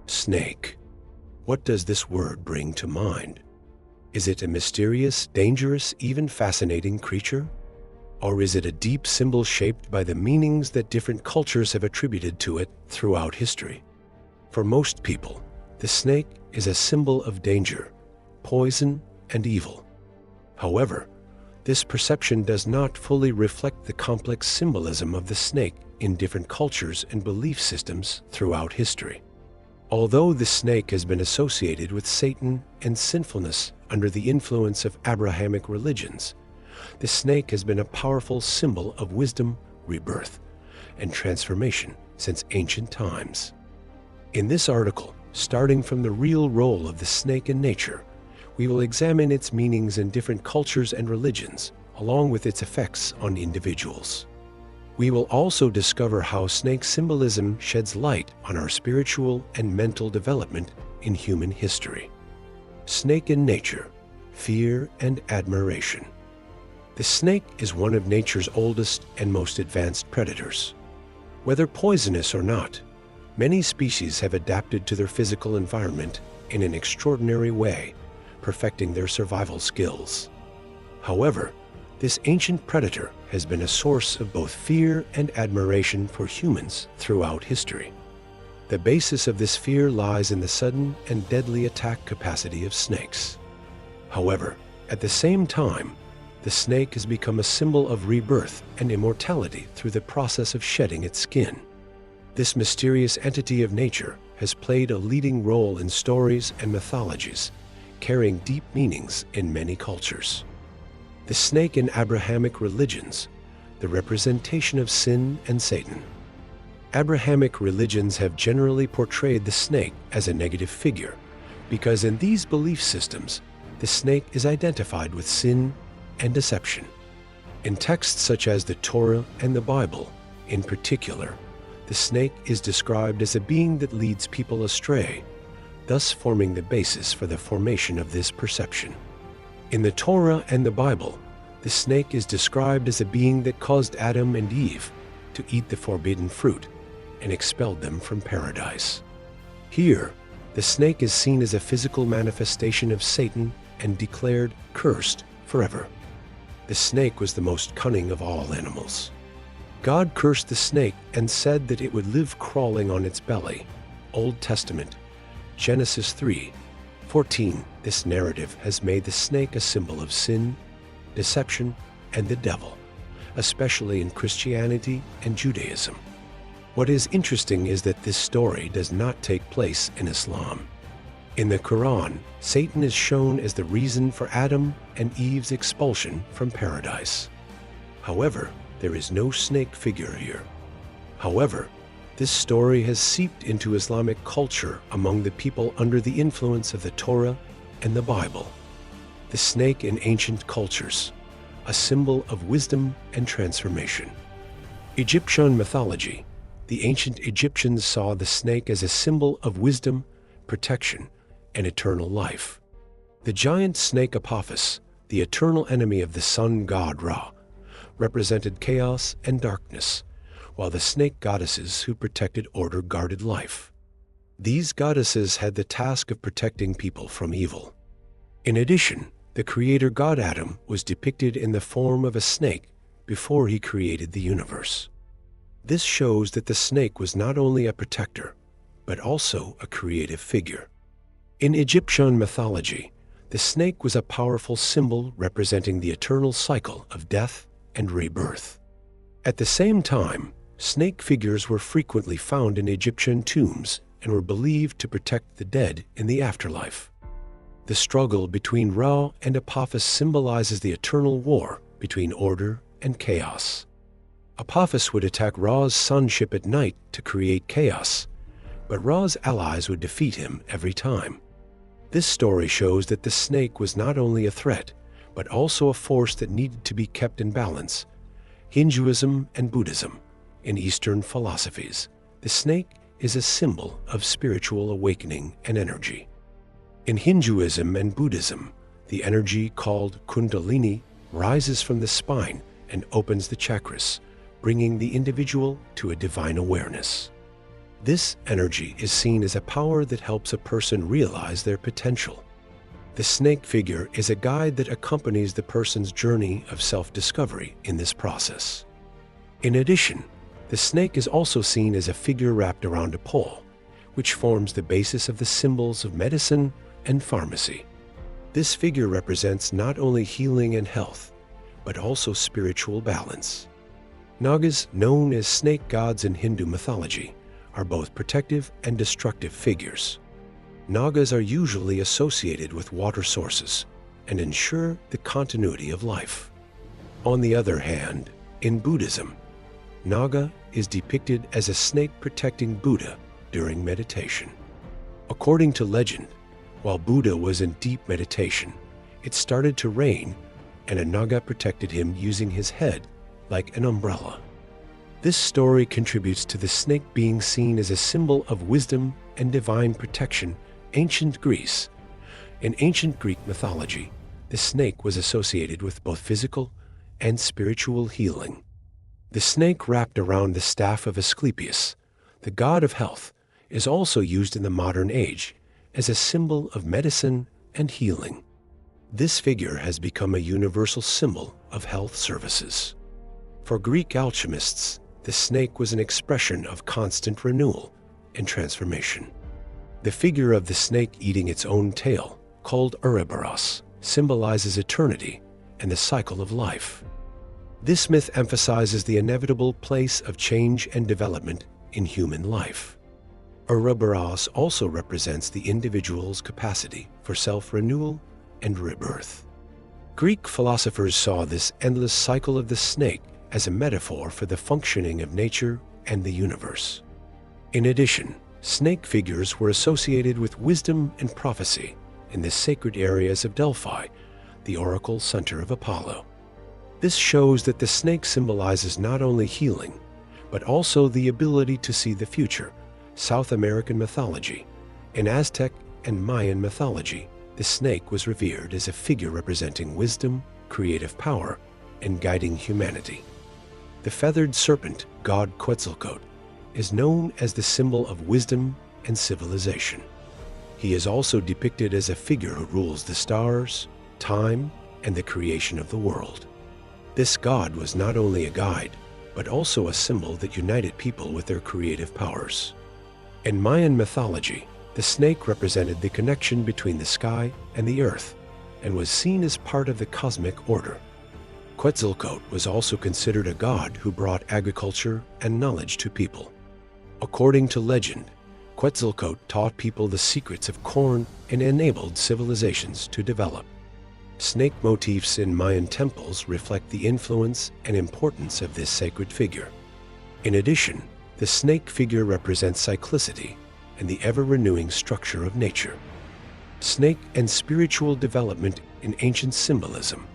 Snake. What does this word bring to mind? Is it a mysterious, dangerous, even fascinating creature? Or is it a deep symbol shaped by the meanings that different cultures have attributed to it throughout history? For most people, the snake is a symbol of danger, poison, and evil. However, this perception does not fully reflect the complex symbolism of the snake in different cultures and belief systems throughout history. Although the snake has been associated with Satan and sinfulness under the influence of Abrahamic religions, the snake has been a powerful symbol of wisdom, rebirth, and transformation since ancient times. In this article, starting from the real role of the snake in nature, we will examine its meanings in different cultures and religions, along with its effects on individuals. We will also discover how snake symbolism sheds light on our spiritual and mental development in human history. Snake in nature, fear and admiration. The snake is one of nature's oldest and most advanced predators. Whether poisonous or not, many species have adapted to their physical environment in an extraordinary way, perfecting their survival skills. However, this ancient predator has been a source of both fear and admiration for humans throughout history. The basis of this fear lies in the sudden and deadly attack capacity of snakes. However, at the same time, the snake has become a symbol of rebirth and immortality through the process of shedding its skin. This mysterious entity of nature has played a leading role in stories and mythologies, carrying deep meanings in many cultures. The snake in Abrahamic religions, the representation of sin and Satan. Abrahamic religions have generally portrayed the snake as a negative figure, because in these belief systems, the snake is identified with sin and deception. In texts such as the Torah and the Bible, in particular, the snake is described as a being that leads people astray, thus forming the basis for the formation of this perception. In the Torah and the Bible, the snake is described as a being that caused Adam and Eve to eat the forbidden fruit and expelled them from paradise. Here, the snake is seen as a physical manifestation of Satan and declared cursed forever. The snake was the most cunning of all animals. God cursed the snake and said that it would live crawling on its belly. Old Testament, Genesis 3:14. This narrative has made the snake a symbol of sin, deception, and the devil, especially in Christianity and Judaism. What is interesting is that this story does not take place in Islam. In the Quran, Satan is shown as the reason for Adam and Eve's expulsion from paradise. However, there is no snake figure here. However, this story has seeped into Islamic culture among the people under the influence of the Torah and the Bible. The snake in ancient cultures, a symbol of wisdom and transformation. Egyptian mythology. The ancient Egyptians saw the snake as a symbol of wisdom, protection, and eternal life. The giant snake Apophis, the eternal enemy of the sun god Ra, represented chaos and darkness, while the snake goddesses who protected order guarded life. These goddesses had the task of protecting people from evil. In addition, the creator god Adam was depicted in the form of a snake before he created the universe. This shows that the snake was not only a protector, but also a creative figure. In Egyptian mythology, the snake was a powerful symbol representing the eternal cycle of death and rebirth. At the same time, snake figures were frequently found in Egyptian tombs and were believed to protect the dead in the afterlife. The struggle between Ra and Apophis symbolizes the eternal war between order and chaos. Apophis would attack Ra's sun ship at night to create chaos, but Ra's allies would defeat him every time. This story shows that the snake was not only a threat, but also a force that needed to be kept in balance. Hinduism and Buddhism. In Eastern philosophies, the snake is a symbol of spiritual awakening and energy. In Hinduism and Buddhism, the energy called Kundalini rises from the spine and opens the chakras, bringing the individual to a divine awareness. This energy is seen as a power that helps a person realize their potential. The snake figure is a guide that accompanies the person's journey of self-discovery in this process. In addition, the snake is also seen as a figure wrapped around a pole, which forms the basis of the symbols of medicine and pharmacy. This figure represents not only healing and health, but also spiritual balance. Nagas, known as snake gods in Hindu mythology, are both protective and destructive figures. Nagas are usually associated with water sources and ensure the continuity of life. On the other hand, in Buddhism, Naga is depicted as a snake protecting Buddha during meditation. According to legend, while Buddha was in deep meditation, it started to rain, and a Naga protected him using his head like an umbrella. This story contributes to the snake being seen as a symbol of wisdom and divine protection. Ancient Greece. In ancient Greek mythology, the snake was associated with both physical and spiritual healing. The snake wrapped around the staff of Asclepius, the god of health, is also used in the modern age as a symbol of medicine and healing. This figure has become a universal symbol of health services. For Greek alchemists, the snake was an expression of constant renewal and transformation. The figure of the snake eating its own tail, called Ouroboros, symbolizes eternity and the cycle of life. This myth emphasizes the inevitable place of change and development in human life. Ouroboros also represents the individual's capacity for self-renewal and rebirth. Greek philosophers saw this endless cycle of the snake as a metaphor for the functioning of nature and the universe. In addition, snake figures were associated with wisdom and prophecy in the sacred areas of Delphi, the oracle center of Apollo. This shows that the snake symbolizes not only healing, but also the ability to see the future. South American mythology, in Aztec and Mayan mythology, the snake was revered as a figure representing wisdom, creative power, and guiding humanity. The feathered serpent, god Quetzalcoatl, is known as the symbol of wisdom and civilization. He is also depicted as a figure who rules the stars, time, and the creation of the world. This god was not only a guide, but also a symbol that united people with their creative powers. In Mayan mythology, the snake represented the connection between the sky and the earth, and was seen as part of the cosmic order. Quetzalcoatl was also considered a god who brought agriculture and knowledge to people. According to legend, Quetzalcoatl taught people the secrets of corn and enabled civilizations to develop. Snake motifs in Mayan temples reflect the influence and importance of this sacred figure. In addition, the snake figure represents cyclicity and the ever-renewing structure of nature. Snake and spiritual development in ancient symbolism.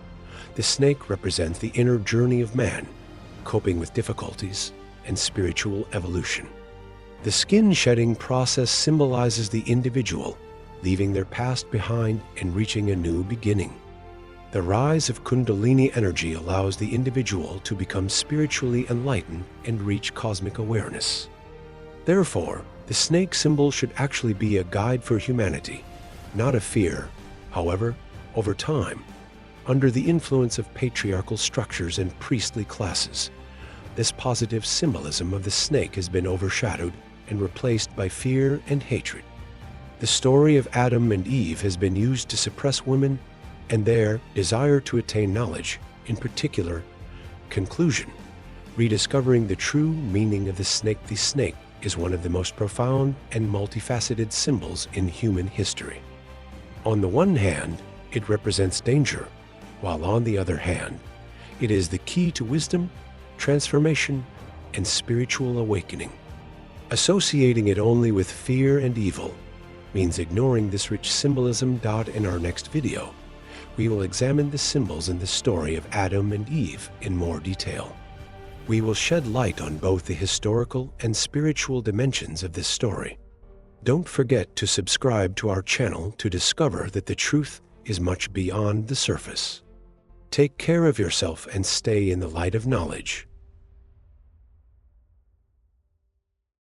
The snake represents the inner journey of man, coping with difficulties and spiritual evolution. The skin-shedding process symbolizes the individual, leaving their past behind and reaching a new beginning. The rise of Kundalini energy allows the individual to become spiritually enlightened and reach cosmic awareness. Therefore, the snake symbol should actually be a guide for humanity, not a fear. However, over time, under the influence of patriarchal structures and priestly classes, this positive symbolism of the snake has been overshadowed and replaced by fear and hatred. The story of Adam and Eve has been used to suppress women and their desire to attain knowledge, in particular. Conclusion: rediscovering the true meaning of the snake. The snake is one of the most profound and multifaceted symbols in human history. On the one hand, it represents danger, while on the other hand, it is the key to wisdom, transformation, and spiritual awakening. Associating it only with fear and evil means ignoring this rich symbolism. In our next video, we will examine the symbols in the story of Adam and Eve in more detail. We will shed light on both the historical and spiritual dimensions of this story. Don't forget to subscribe to our channel to discover that the truth is much beyond the surface. Take care of yourself and stay in the light of knowledge.